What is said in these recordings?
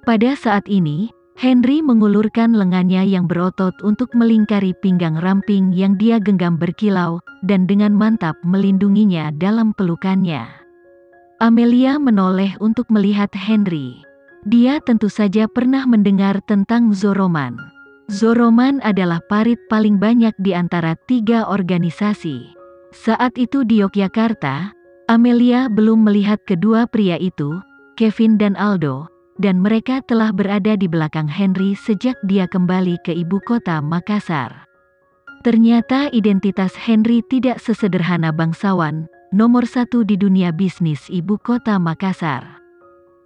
Pada saat ini, Henry mengulurkan lengannya yang berotot untuk melingkari pinggang ramping yang dia genggam berkilau, dan dengan mantap melindunginya dalam pelukannya. Amelia menoleh untuk melihat Henry. Dia tentu saja pernah mendengar tentang Zoroman. Zoroman adalah parit paling banyak di antara 3 organisasi. Saat itu di Yogyakarta, Amelia belum melihat kedua pria itu, Kevin dan Aldo, dan mereka telah berada di belakang Henry sejak dia kembali ke ibu kota Makassar. Ternyata identitas Henry tidak sesederhana bangsawan, nomor 1 di dunia bisnis ibu kota Makassar.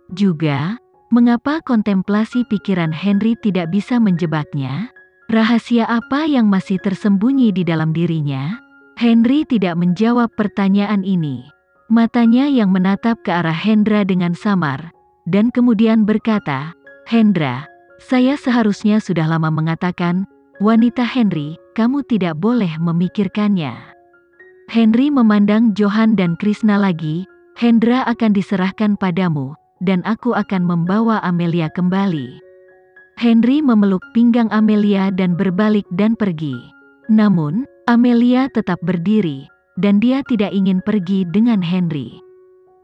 Juga, mengapa kontemplasi pikiran Henry tidak bisa menjebaknya? Rahasia apa yang masih tersembunyi di dalam dirinya? Henry tidak menjawab pertanyaan ini. Matanya yang menatap ke arah Hendra dengan samar, dan kemudian berkata, "Hendra, saya seharusnya sudah lama mengatakan, wanita Henry, kamu tidak boleh memikirkannya." Henry memandang Johan dan Krishna lagi. "Hendra akan diserahkan padamu, dan aku akan membawa Amelia kembali." Henry memeluk pinggang Amelia dan berbalik dan pergi. Namun, Amelia tetap berdiri, dan dia tidak ingin pergi dengan Henry.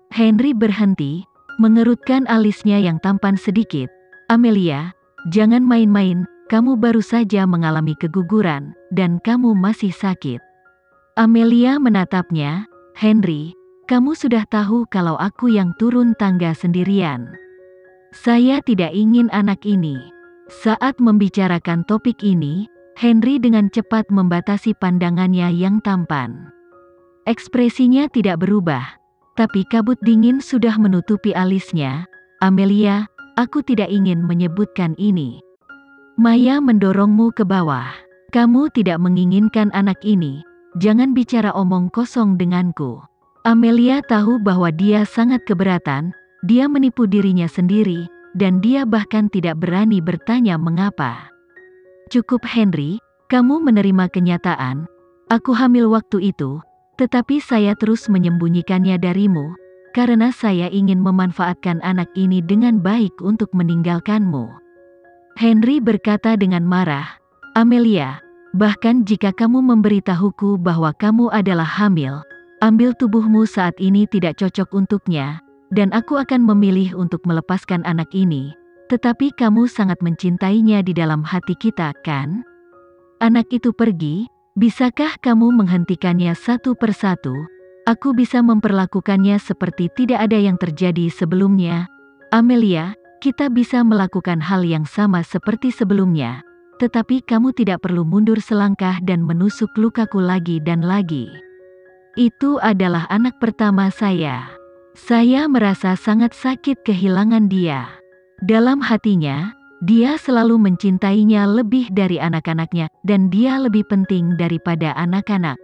Henry berhenti, mengerutkan alisnya yang tampan sedikit. "Amelia, jangan main-main, kamu baru saja mengalami keguguran, dan kamu masih sakit." Amelia menatapnya. "Henry, kamu sudah tahu kalau aku yang turun tangga sendirian. Saya tidak ingin anak ini." Saat membicarakan topik ini, Henry dengan cepat membatasi pandangannya yang tampan. Ekspresinya tidak berubah, tapi kabut dingin sudah menutupi alisnya. "Amelia, aku tidak ingin menyebutkan ini. Maya mendorongmu ke bawah. Kamu tidak menginginkan anak ini, jangan bicara omong kosong denganku." Amelia tahu bahwa dia sangat keberatan, dia menipu dirinya sendiri, dan dia bahkan tidak berani bertanya mengapa. "Cukup Henry, kamu menerima kenyataan. Aku hamil waktu itu, tetapi saya terus menyembunyikannya darimu, karena saya ingin memanfaatkan anak ini dengan baik untuk meninggalkanmu." Henry berkata dengan marah, "Amelia, bahkan jika kamu memberitahuku bahwa kamu adalah hamil, ambil tubuhmu saat ini tidak cocok untuknya, dan aku akan memilih untuk melepaskan anak ini, tetapi kamu sangat mencintainya di dalam hati kita, kan? Anak itu pergi, bisakah kamu menghentikannya satu persatu? Aku bisa memperlakukannya seperti tidak ada yang terjadi sebelumnya. Amelia, kita bisa melakukan hal yang sama seperti sebelumnya, tetapi kamu tidak perlu mundur selangkah dan menusuk lukaku lagi dan lagi. Itu adalah anak pertama saya. Saya merasa sangat sakit kehilangan dia. Dalam hatinya, dia selalu mencintainya lebih dari anak-anaknya, dan dia lebih penting daripada anak-anak.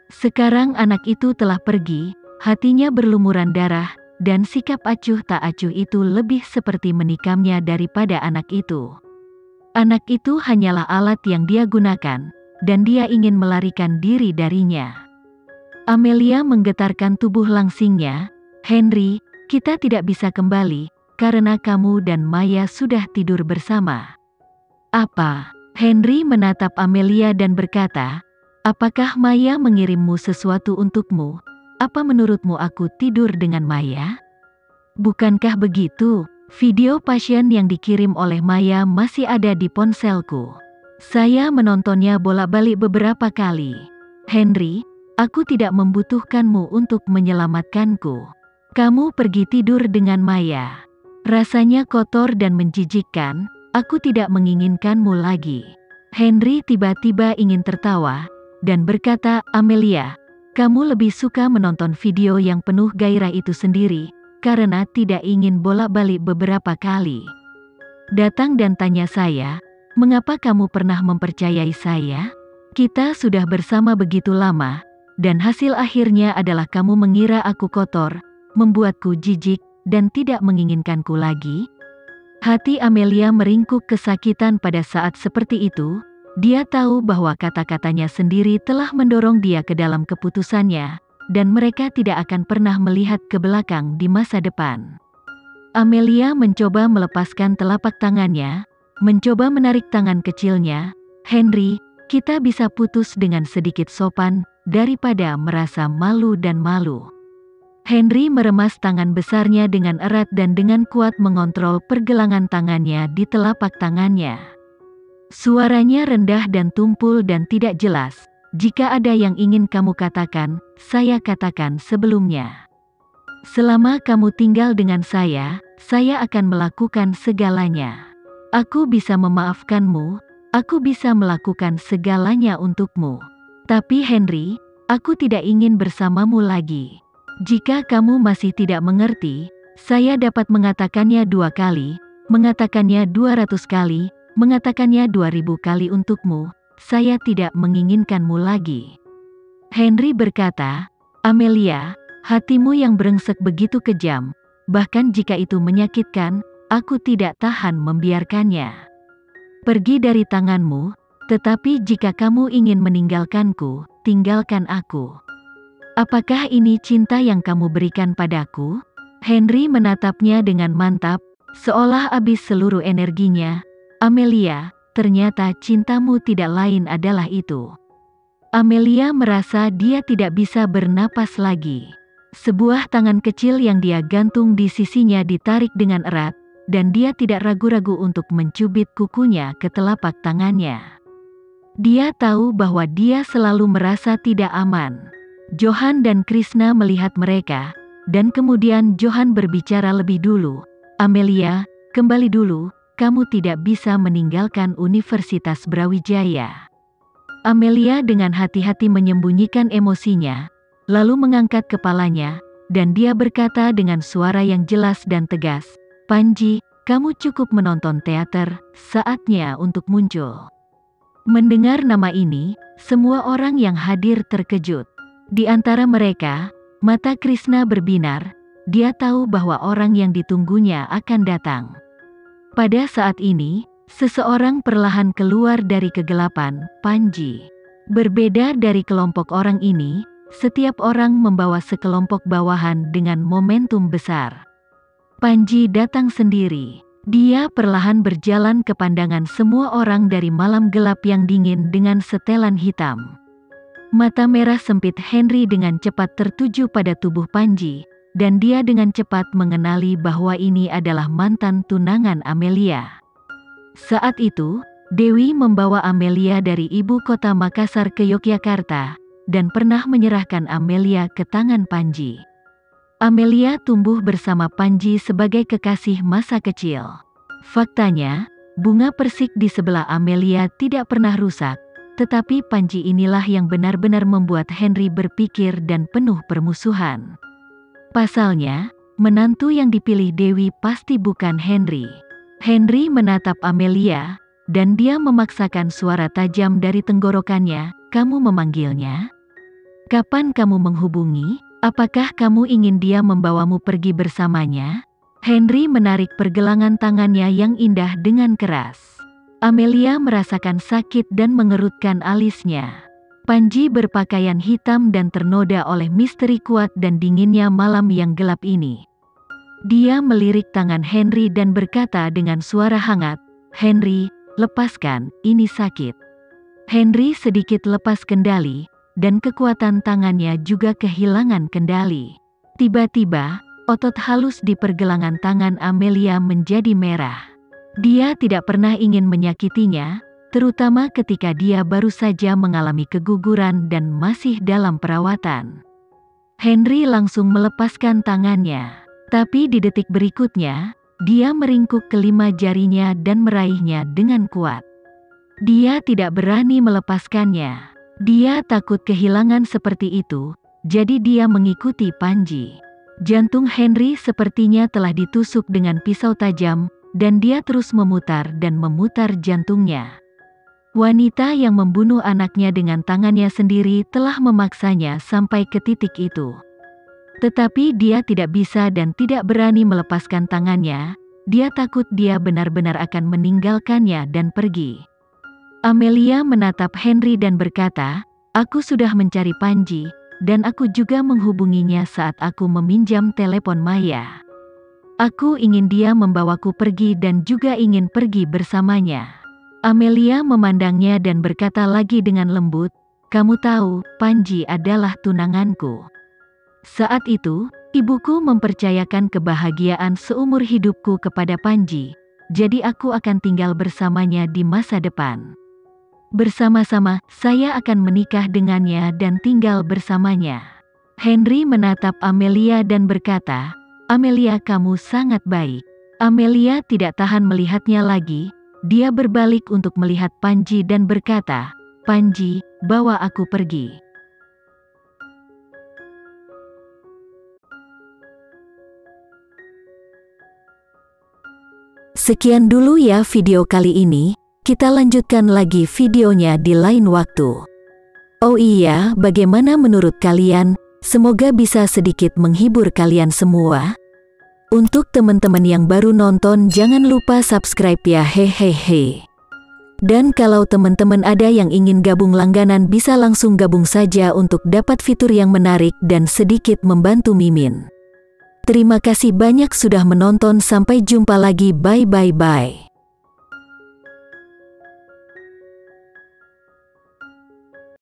Sekarang anak itu telah pergi, hatinya berlumuran darah, dan sikap acuh tak acuh itu lebih seperti menikamnya daripada anak itu. Anak itu hanyalah alat yang dia gunakan, dan dia ingin melarikan diri darinya. Amelia menggetarkan tubuh langsingnya. "Henry, kita tidak bisa kembali, karena kamu dan Maya sudah tidur bersama." "Apa?" Henry menatap Amelia dan berkata, "Apakah Maya mengirimmu sesuatu untukmu? Apa menurutmu aku tidur dengan Maya?" "Bukankah begitu? Video pasien yang dikirim oleh Maya masih ada di ponselku. Saya menontonnya bolak-balik beberapa kali. Henry, aku tidak membutuhkanmu untuk menyelamatkanku. Kamu pergi tidur dengan Maya. Rasanya kotor dan menjijikkan, aku tidak menginginkanmu lagi." Henry tiba-tiba ingin tertawa, dan berkata, "Amelia, kamu lebih suka menonton video yang penuh gairah itu sendiri, karena tidak ingin bolak-balik beberapa kali. Datang dan tanya saya, mengapa kamu pernah mempercayai saya? Kita sudah bersama begitu lama, dan hasil akhirnya adalah kamu mengira aku kotor, membuatku jijik, dan tidak menginginkanku lagi." Hati Amelia meringkuk kesakitan pada saat seperti itu. Dia tahu bahwa kata-katanya sendiri telah mendorong dia ke dalam keputusannya, dan mereka tidak akan pernah melihat ke belakang di masa depan. Amelia mencoba melepaskan telapak tangannya, mencoba menarik tangan kecilnya. Henry, kita bisa putus dengan sedikit sopan, daripada merasa malu dan malu. Henry meremas tangan besarnya dengan erat dan dengan kuat mengontrol pergelangan tangannya di telapak tangannya. Suaranya rendah dan tumpul dan tidak jelas. Jika ada yang ingin kamu katakan, saya katakan sebelumnya. Selama kamu tinggal dengan saya akan melakukan segalanya. Aku bisa memaafkanmu, aku bisa melakukan segalanya untukmu. Tapi Henry, aku tidak ingin bersamamu lagi. Jika kamu masih tidak mengerti, saya dapat mengatakannya 2 kali, mengatakannya 200 kali, mengatakannya 2000 kali untukmu, saya tidak menginginkanmu lagi. Henry berkata, Amelia, hatimu yang brengsek begitu kejam, bahkan jika itu menyakitkan, aku tidak tahan membiarkannya. Pergi dari tanganmu, tetapi jika kamu ingin meninggalkanku, tinggalkan aku. Apakah ini cinta yang kamu berikan padaku? Henry menatapnya dengan mantap, seolah habis seluruh energinya. Amelia, ternyata cintamu tidak lain adalah itu. Amelia merasa dia tidak bisa bernapas lagi. Sebuah tangan kecil yang dia gantung di sisinya ditarik dengan erat, dan dia tidak ragu-ragu untuk mencubit kukunya ke telapak tangannya. Dia tahu bahwa dia selalu merasa tidak aman. Johan dan Krishna melihat mereka, dan kemudian Johan berbicara lebih dulu. Amelia, kembali dulu, kamu tidak bisa meninggalkan Universitas Brawijaya. Amelia dengan hati-hati menyembunyikan emosinya, lalu mengangkat kepalanya, dan dia berkata dengan suara yang jelas dan tegas, Panji, kamu cukup menonton teater, saatnya untuk muncul. Mendengar nama ini, semua orang yang hadir terkejut. Di antara mereka, mata Krishna berbinar, dia tahu bahwa orang yang ditunggunya akan datang. Pada saat ini, seseorang perlahan keluar dari kegelapan, Panji. Berbeda dari kelompok orang ini, setiap orang membawa sekelompok bawahan dengan momentum besar. Panji datang sendiri. Dia perlahan berjalan ke pandangan semua orang dari malam gelap yang dingin dengan setelan hitam. Mata merah sempit Henry dengan cepat tertuju pada tubuh Panji, dan dia dengan cepat mengenali bahwa ini adalah mantan tunangan Amelia. Saat itu, Dewi membawa Amelia dari ibu kota Makassar ke Yogyakarta, dan pernah menyerahkan Amelia ke tangan Panji. Amelia tumbuh bersama Panji sebagai kekasih masa kecil. Faktanya, bunga persik di sebelah Amelia tidak pernah rusak, tetapi Panji inilah yang benar-benar membuat Henry berpikir dan penuh permusuhan. Pasalnya, menantu yang dipilih Dewi pasti bukan Henry. Henry menatap Amelia, dan dia memaksakan suara tajam dari tenggorokannya, kamu memanggilnya? Kapan kamu menghubungi? Apakah kamu ingin dia membawamu pergi bersamanya? Henry menarik pergelangan tangannya yang indah dengan keras. Amelia merasakan sakit dan mengerutkan alisnya. Panji berpakaian hitam dan ternoda oleh misteri kuat dan dinginnya malam yang gelap ini. Dia melirik tangan Henry dan berkata dengan suara hangat, Henry, lepaskan, ini sakit. Henry sedikit lepas kendali, dan kekuatan tangannya juga kehilangan kendali. Tiba-tiba, otot halus di pergelangan tangan Amelia menjadi merah. Dia tidak pernah ingin menyakitinya, terutama ketika dia baru saja mengalami keguguran dan masih dalam perawatan. Henry langsung melepaskan tangannya, tapi di detik berikutnya, dia meringkuk kelima jarinya dan meraihnya dengan kuat. Dia tidak berani melepaskannya. Dia takut kehilangan seperti itu, jadi dia mengikuti Panji. Jantung Henry sepertinya telah ditusuk dengan pisau tajam, dan dia terus memutar dan memutar jantungnya. Wanita yang membunuh anaknya dengan tangannya sendiri telah memaksanya sampai ke titik itu. Tetapi dia tidak bisa dan tidak berani melepaskan tangannya, dia takut dia benar-benar akan meninggalkannya dan pergi. Amelia menatap Henry dan berkata, aku sudah mencari Panji, dan aku juga menghubunginya saat aku meminjam telepon Maya. Aku ingin dia membawaku pergi dan juga ingin pergi bersamanya. Amelia memandangnya dan berkata lagi dengan lembut, "Kamu tahu, Panji adalah tunanganku." Saat itu, ibuku mempercayakan kebahagiaan seumur hidupku kepada Panji, jadi aku akan tinggal bersamanya di masa depan. Bersama-sama, saya akan menikah dengannya dan tinggal bersamanya. Henry menatap Amelia dan berkata, "Amelia, kamu sangat baik." Amelia tidak tahan melihatnya lagi, dia berbalik untuk melihat Panji dan berkata, "Panji, bawa aku pergi." Sekian dulu ya video kali ini, kita lanjutkan lagi videonya di lain waktu. Oh iya, bagaimana menurut kalian? Semoga bisa sedikit menghibur kalian semua. Untuk teman-teman yang baru nonton, jangan lupa subscribe ya, hehehe. Dan kalau teman-teman ada yang ingin gabung langganan, bisa langsung gabung saja untuk dapat fitur yang menarik dan sedikit membantu Mimin. Terima kasih banyak sudah menonton, sampai jumpa lagi, bye bye bye.